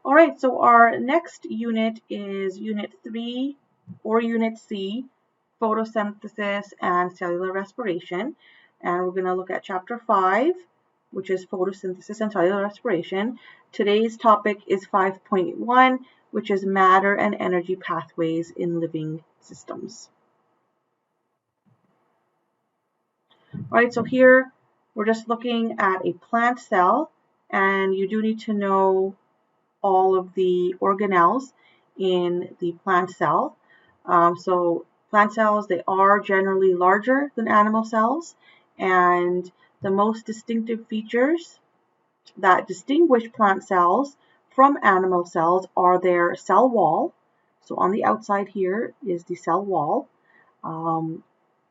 All right, so our next unit is Unit 3 or Unit C, photosynthesis and cellular respiration. And we're going to look at Chapter 5, which is photosynthesis and cellular respiration. Today's topic is 5.1, which is matter and energy pathways in living systems. All right, so here we're just looking at a plant cell, and you do need to know all of the organelles in the plant cell. So plant cells, they are generally larger than animal cells, and the most distinctive features that distinguish plant cells from animal cells are their cell wall. So on the outside here is the cell wall.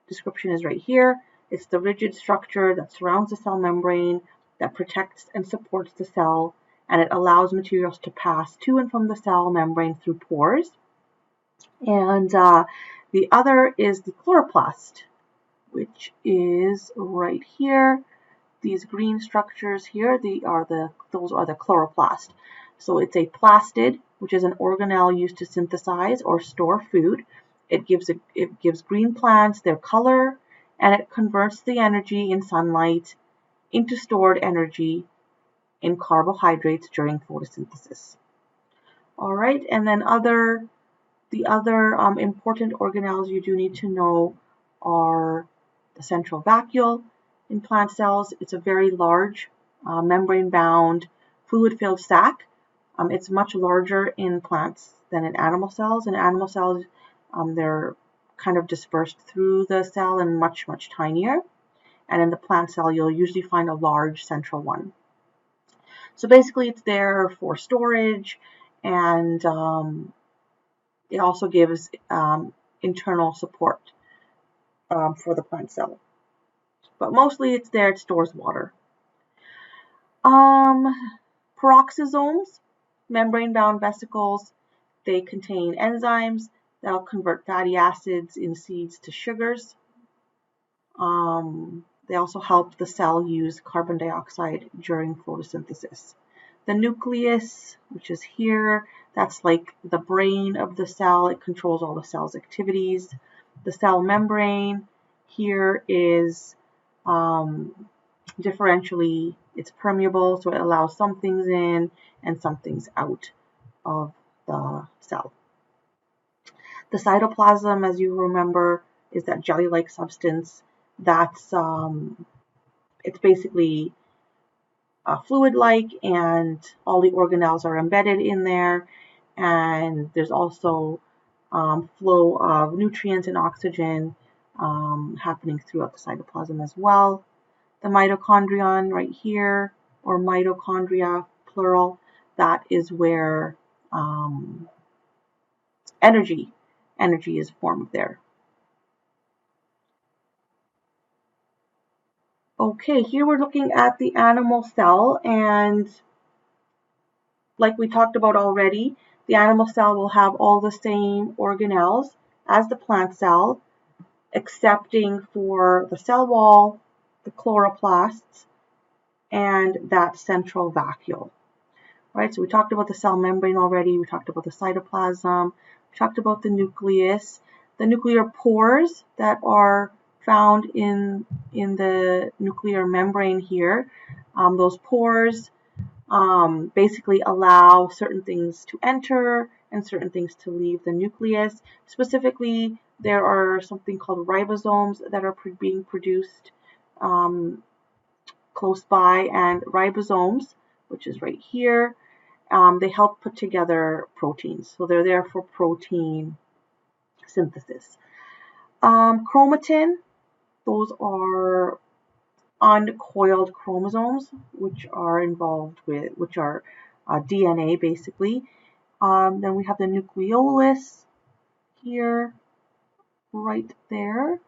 Description is right here. It's the rigid structure that surrounds the cell membrane that protects and supports the cell, and it allows materials to pass to and from the cell membrane through pores. And the other is the chloroplast, which is right here. These green structures here, those are the chloroplast. So it's a plastid, which is an organelle used to synthesize or store food. It gives green plants their color, and it converts the energy in sunlight into stored energy in carbohydrates during photosynthesis. All right, and then the other important organelles you do need to know are the central vacuole in plant cells. It's a very large membrane-bound fluid-filled sac. It's much larger in plants than in animal cells. In animal cells, they're kind of dispersed through the cell and much, much tinier. And in the plant cell, you'll usually find a large central one. So basically, it's there for storage, and it also gives internal support for the plant cell. But mostly it's there, it stores water. Peroxisomes, membrane-bound vesicles, they contain enzymes that'll convert fatty acids in seeds to sugars. They also help the cell use carbon dioxide during photosynthesis. The nucleus, which is here, that's like the brain of the cell. It controls all the cell's activities. The cell membrane here is differentially, it's permeable, so it allows some things in and some things out of the cell. The cytoplasm, as you remember, is that jelly-like substance that's it's basically fluid-like, and all the organelles are embedded in there, and there's also flow of nutrients and oxygen happening throughout the cytoplasm as well. The mitochondrion right here, or mitochondria plural, that is where energy is formed there. Okay, here we're looking at the animal cell, and like we talked about already, the animal cell will have all the same organelles as the plant cell, excepting for the cell wall, the chloroplasts, and that central vacuole. Right, so we talked about the cell membrane already, we talked about the cytoplasm, we talked about the nucleus, the nuclear pores that are found in the nuclear membrane here. Those pores basically allow certain things to enter and certain things to leave the nucleus. Specifically, there are something called ribosomes that are being produced close by, and ribosomes, which is right here, they help put together proteins. So they're there for protein synthesis. Chromatin, those are uncoiled chromosomes, which are DNA basically. Then we have the nucleolus here, right there.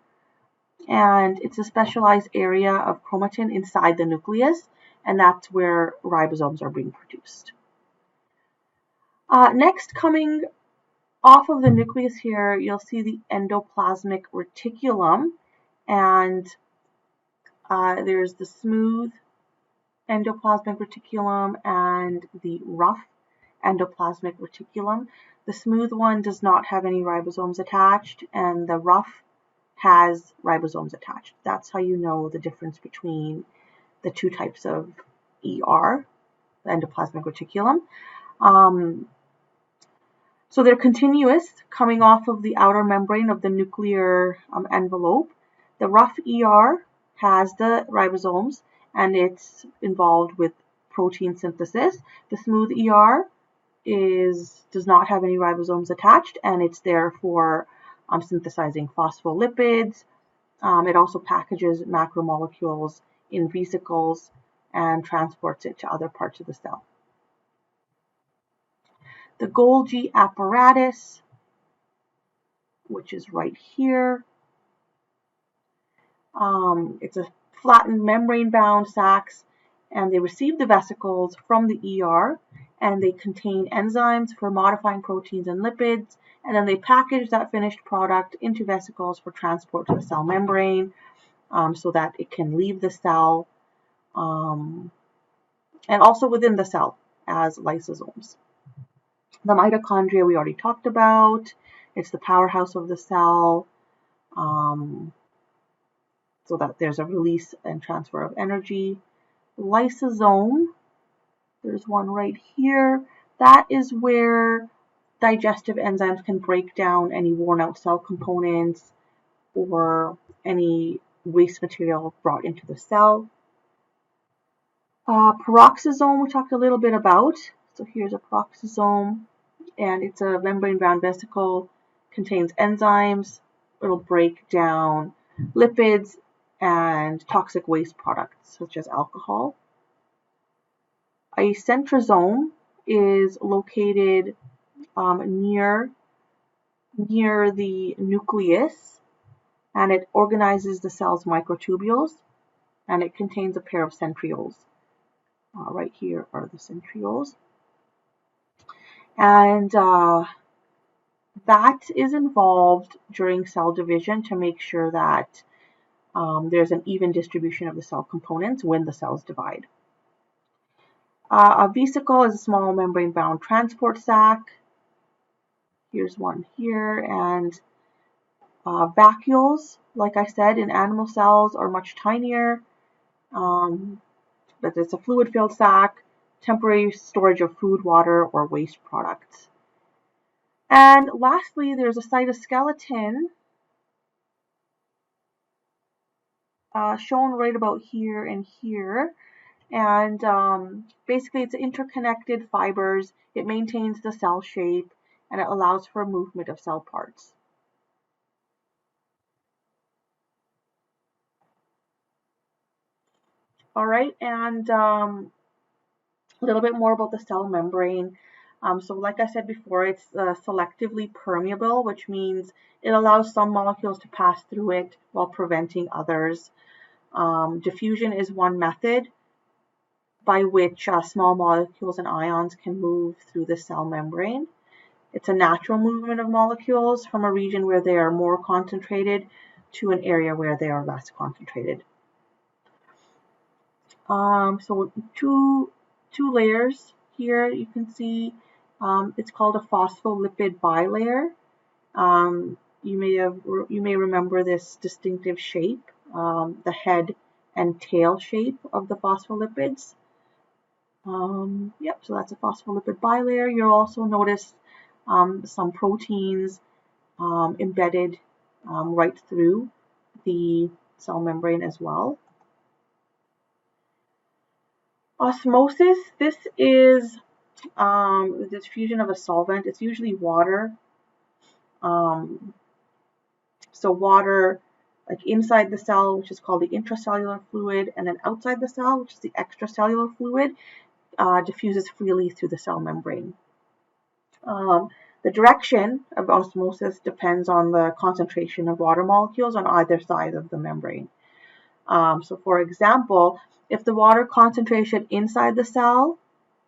And it's a specialized area of chromatin inside the nucleus, and that's where ribosomes are being produced. Next, coming off of the nucleus here, you'll see the endoplasmic reticulum, and there's the smooth endoplasmic reticulum and the rough endoplasmic reticulum. The smooth one does not have any ribosomes attached, and the rough has ribosomes attached. That's how you know the difference between the two types of ER, the endoplasmic reticulum. So they're continuous, coming off of the outer membrane of the nuclear envelope. The rough ER has the ribosomes, and it's involved with protein synthesis. The smooth ER does not have any ribosomes attached, and it's there for synthesizing phospholipids. It also packages macromolecules in vesicles and transports it to other parts of the cell. The Golgi apparatus, which is right here, it's a flattened membrane-bound sacs, and they receive the vesicles from the ER, and they contain enzymes for modifying proteins and lipids, and then they package that finished product into vesicles for transport to the cell membrane so that it can leave the cell and also within the cell as lysosomes. The mitochondria we already talked about. It's the powerhouse of the cell, so that there's a release and transfer of energy. Lysosome, there's one right here. That is where digestive enzymes can break down any worn out cell components or any waste material brought into the cell. Peroxisome we talked a little bit about. So here's a peroxisome, and it's a membrane-bound vesicle, contains enzymes. It'll break down lipids and toxic waste products such as alcohol. A centrosome is located near the nucleus, and it organizes the cell's microtubules, and it contains a pair of centrioles. Right here are the centrioles. And that is involved during cell division to make sure that there's an even distribution of the cell components when the cells divide. A vesicle is a small membrane-bound transport sac. Here's one here. And vacuoles, like I said, in animal cells are much tinier, but it's a fluid-filled sac, temporary storage of food, water, or waste products. And lastly, there's a cytoskeleton shown right about here and here. And basically, it's interconnected fibers. It maintains the cell shape, and it allows for movement of cell parts. All right, and a little bit more about the cell membrane. So like I said before, it's selectively permeable, which means it allows some molecules to pass through it while preventing others. Diffusion is one method by which small molecules and ions can move through the cell membrane. It's a natural movement of molecules from a region where they are more concentrated to an area where they are less concentrated. So two layers here you can see. It's called a phospholipid bilayer. You may remember this distinctive shape, the head and tail shape of the phospholipids. So that's a phospholipid bilayer. You'll also notice some proteins embedded right through the cell membrane as well. Osmosis, this is the diffusion of a solvent. It's usually water. So water, like inside the cell, which is called the intracellular fluid, and then outside the cell, which is the extracellular fluid, diffuses freely through the cell membrane. The direction of osmosis depends on the concentration of water molecules on either side of the membrane. So for example, if the water concentration inside the cell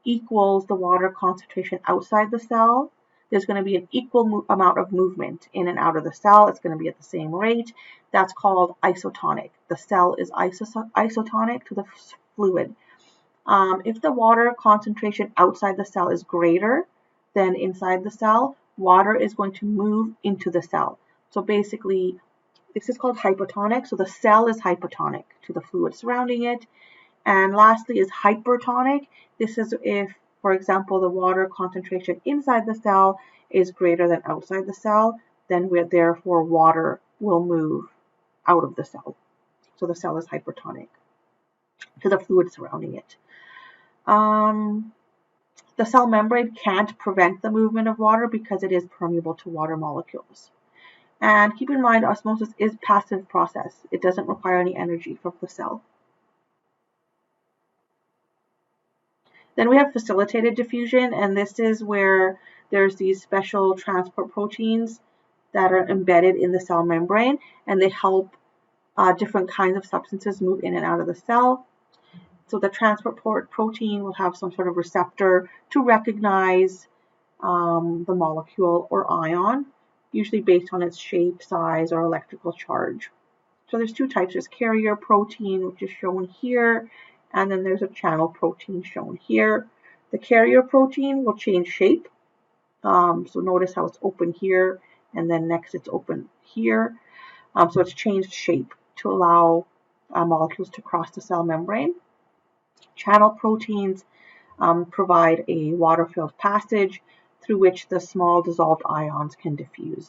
equals the water concentration outside the cell, there's going to be an equal amount of movement in and out of the cell. It's going to be at the same rate. That's called isotonic. The cell is isotonic to the fluid. If the water concentration outside the cell is greater than inside the cell, water is going to move into the cell. So basically, this is called hypotonic. So the cell is hypotonic to the fluid surrounding it. And lastly is hypertonic. This is if, for example, the water concentration inside the cell is greater than outside the cell, then therefore water will move out of the cell. So the cell is hypertonic to the fluid surrounding it. The cell membrane can't prevent the movement of water because it is permeable to water molecules. And keep in mind, osmosis is a passive process. It doesn't require any energy from the cell. Then we have facilitated diffusion, and this is where there's these special transport proteins that are embedded in the cell membrane, and they help different kinds of substances move in and out of the cell. So the transport protein will have some sort of receptor to recognize the molecule or ion, usually based on its shape, size, or electrical charge. So there's two types. There's carrier protein, which is shown here, and then there's a channel protein shown here. The carrier protein will change shape. So notice how it's open here, and then next it's open here. So it's changed shape to allow molecules to cross the cell membrane. Channel proteins provide a water-filled passage through which the small dissolved ions can diffuse.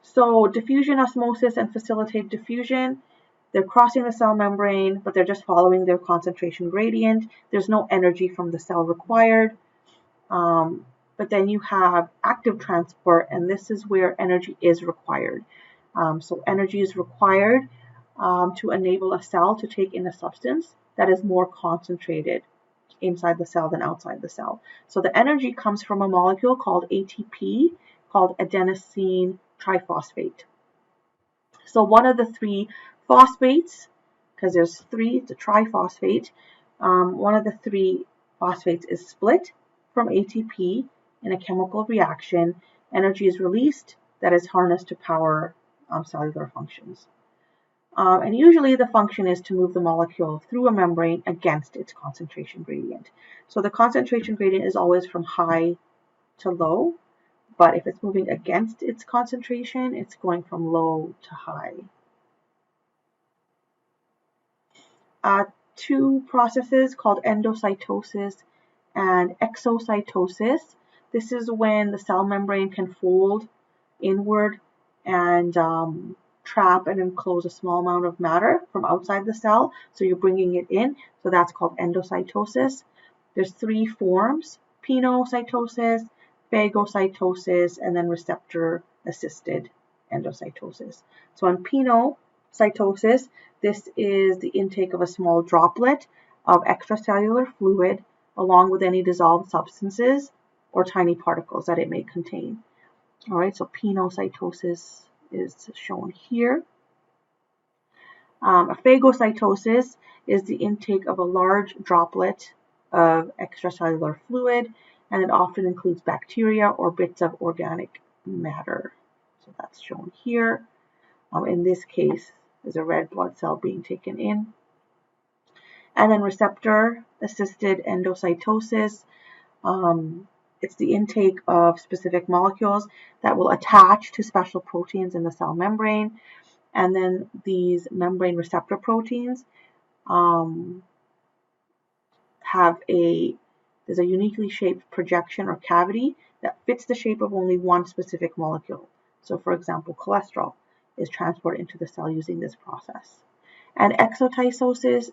So diffusion, osmosis, and facilitated diffusion, they're crossing the cell membrane, but they're just following their concentration gradient. There's no energy from the cell required. But then you have active transport, and this is where energy is required. So energy is required to enable a cell to take in a substance that is more concentrated inside the cell than outside the cell. So the energy comes from a molecule called ATP, called adenosine triphosphate. So one of the three phosphates, because there's three, it's a triphosphate, one of the three phosphates is split from ATP in a chemical reaction. Energy is released that is harnessed to power cellular functions. And usually the function is to move the molecule through a membrane against its concentration gradient. So the concentration gradient is always from high to low, but if it's moving against its concentration, it's going from low to high. Two processes called endocytosis and exocytosis. This is when the cell membrane can fold inward and trap and enclose a small amount of matter from outside the cell. So you're bringing it in. So that's called endocytosis. There's three forms: pinocytosis, phagocytosis, and then receptor-assisted endocytosis. So in pinocytosis, this is the intake of a small droplet of extracellular fluid along with any dissolved substances or tiny particles that it may contain. All right, so pinocytosis is shown here. A phagocytosis is the intake of a large droplet of extracellular fluid, and it often includes bacteria or bits of organic matter. So that's shown here. In this case, there's a red blood cell being taken in. And then receptor-assisted endocytosis. It's the intake of specific molecules that will attach to special proteins in the cell membrane. And then these membrane receptor proteins there's a uniquely shaped projection or cavity that fits the shape of only one specific molecule. So for example, cholesterol is transported into the cell using this process. And exocytosis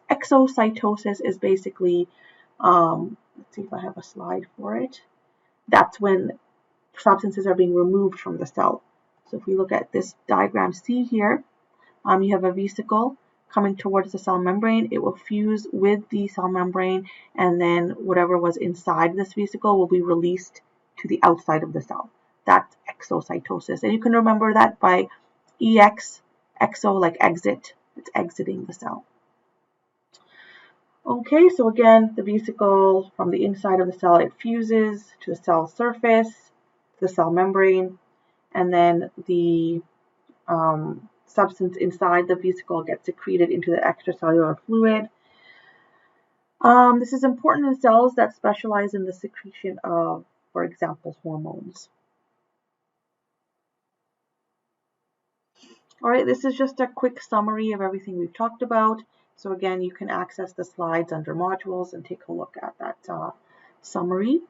is basically, let's see if I have a slide for it. That's when substances are being removed from the cell. So if we look at this diagram C here, you have a vesicle coming towards the cell membrane. It will fuse with the cell membrane, and then whatever was inside this vesicle will be released to the outside of the cell. That's exocytosis. And you can remember that by EX, exo like exit. It's exiting the cell. Okay, so again, the vesicle from the inside of the cell, it fuses to the cell surface, the cell membrane, and then the substance inside the vesicle gets secreted into the extracellular fluid. This is important in cells that specialize in the secretion of, for example, hormones. All right, this is just a quick summary of everything we've talked about. So again, you can access the slides under modules and take a look at that summary.